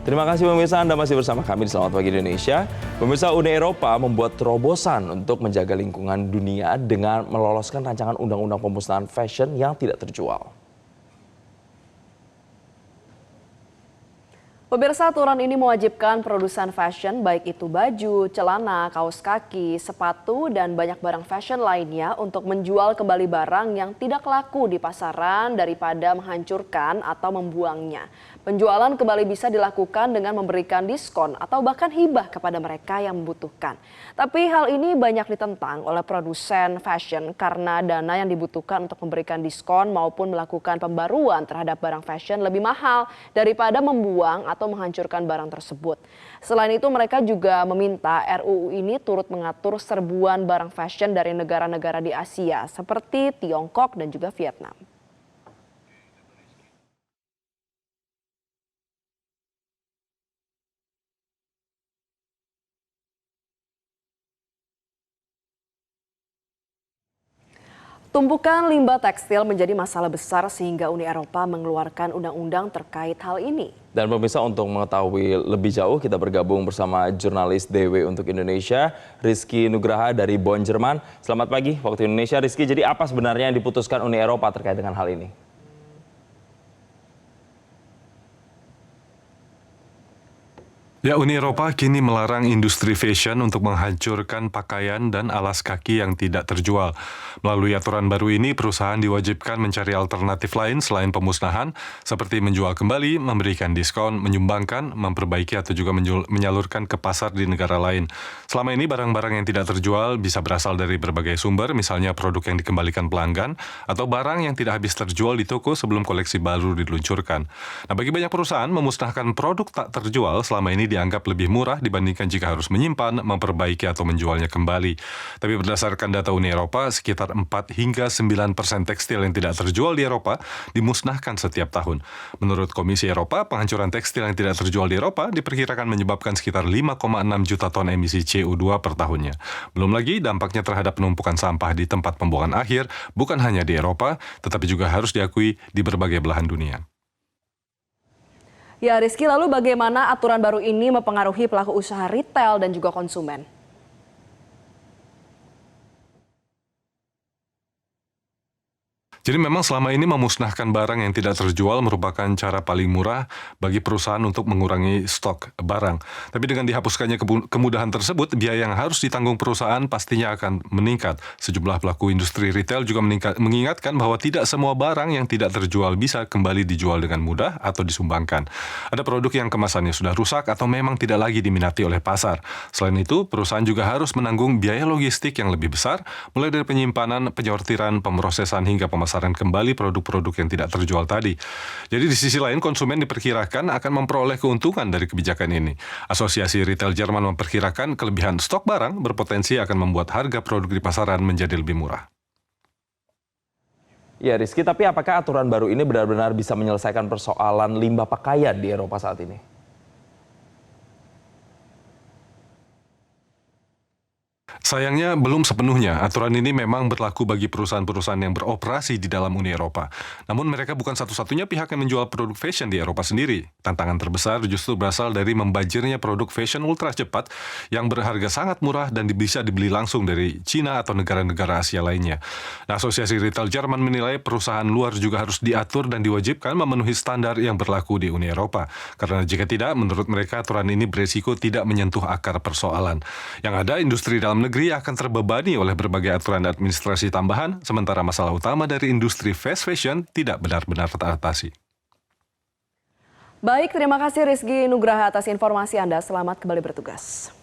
Terima kasih pemirsa, Anda masih bersama kami di Selamat Pagi Indonesia. Pemirsa, Uni Eropa membuat terobosan untuk menjaga lingkungan dunia dengan meloloskan rancangan undang-undang pemusnahan fashion yang tidak terjual. Pemirsa, aturan ini mewajibkan produsen fashion baik itu baju, celana, kaos kaki, sepatu, dan banyak barang fashion lainnya untuk menjual kembali barang yang tidak laku di pasaran daripada menghancurkan atau membuangnya. Penjualan kembali bisa dilakukan dengan memberikan diskon atau bahkan hibah kepada mereka yang membutuhkan. Tapi hal ini banyak ditentang oleh produsen fashion karena dana yang dibutuhkan untuk memberikan diskon maupun melakukan pembaruan terhadap barang fashion lebih mahal daripada membuang atau menghancurkan barang tersebut. Selain itu mereka juga meminta RUU ini turut mengatur serbuan barang fashion dari negara-negara di Asia seperti Tiongkok dan juga Vietnam. Tumpukan limbah tekstil menjadi masalah besar sehingga Uni Eropa mengeluarkan undang-undang terkait hal ini. Dan pemirsa, untuk mengetahui lebih jauh kita bergabung bersama jurnalis DW untuk Indonesia, Rizky Nugraha dari Bonn, Jerman. Selamat pagi waktu Indonesia, Rizky. Jadi apa sebenarnya yang diputuskan Uni Eropa terkait dengan hal ini? Ya, Uni Eropa kini melarang industri fashion untuk menghancurkan pakaian dan alas kaki yang tidak terjual. Melalui aturan baru ini, perusahaan diwajibkan mencari alternatif lain selain pemusnahan, seperti menjual kembali, memberikan diskon, menyumbangkan, memperbaiki atau juga menyalurkan ke pasar di negara lain. Selama ini, barang-barang yang tidak terjual bisa berasal dari berbagai sumber, misalnya produk yang dikembalikan pelanggan, atau barang yang tidak habis terjual di toko sebelum koleksi baru diluncurkan. Nah, bagi banyak perusahaan, memusnahkan produk tak terjual selama ini dianggap lebih murah dibandingkan jika harus menyimpan, memperbaiki atau menjualnya kembali. Tapi berdasarkan data Uni Eropa, sekitar 4 hingga 9% tekstil yang tidak terjual di Eropa dimusnahkan setiap tahun. Menurut Komisi Eropa, penghancuran tekstil yang tidak terjual di Eropa diperkirakan menyebabkan sekitar 5,6 juta ton emisi CO2 per tahunnya. Belum lagi dampaknya terhadap penumpukan sampah di tempat pembuangan akhir, bukan hanya di Eropa, tetapi juga harus diakui di berbagai belahan dunia. Ya, Rizky, lalu bagaimana aturan baru ini mempengaruhi pelaku usaha retail dan juga konsumen? Jadi memang selama ini memusnahkan barang yang tidak terjual merupakan cara paling murah bagi perusahaan untuk mengurangi stok barang. Tapi dengan dihapuskannya kemudahan tersebut, biaya yang harus ditanggung perusahaan pastinya akan meningkat. Sejumlah pelaku industri retail juga mengingatkan bahwa tidak semua barang yang tidak terjual bisa kembali dijual dengan mudah atau disumbangkan. Ada produk yang kemasannya sudah rusak atau memang tidak lagi diminati oleh pasar. Selain itu, perusahaan juga harus menanggung biaya logistik yang lebih besar, mulai dari penyimpanan, penyortiran, pemrosesan hingga pemasaran kembali produk-produk yang tidak terjual tadi. Jadi di sisi lain, konsumen diperkirakan akan memperoleh keuntungan dari kebijakan ini. Asosiasi Retail Jerman memperkirakan kelebihan stok barang berpotensi akan membuat harga produk di pasaran menjadi lebih murah. Ya Rizky, tapi apakah aturan baru ini benar-benar bisa menyelesaikan persoalan limbah pakaian di Eropa saat ini? Sayangnya belum sepenuhnya. Aturan ini memang berlaku bagi perusahaan-perusahaan yang beroperasi di dalam Uni Eropa. Namun mereka bukan satu-satunya pihak yang menjual produk fashion di Eropa sendiri. Tantangan terbesar justru berasal dari membajirnya produk fashion ultra cepat yang berharga sangat murah dan bisa dibeli langsung dari Cina atau negara-negara Asia lainnya. Nah, Asosiasi Retail Jerman menilai perusahaan luar juga harus diatur dan diwajibkan memenuhi standar yang berlaku di Uni Eropa. Karena jika tidak, menurut mereka aturan ini beresiko tidak menyentuh akar persoalan. Yang ada, industri dalam negeri akan terbebani oleh berbagai aturan administrasi tambahan, sementara masalah utama dari industri fast fashion tidak benar-benar teratasi. Baik, terima kasih Rizky Nugraha atas informasi Anda. Selamat kembali bertugas.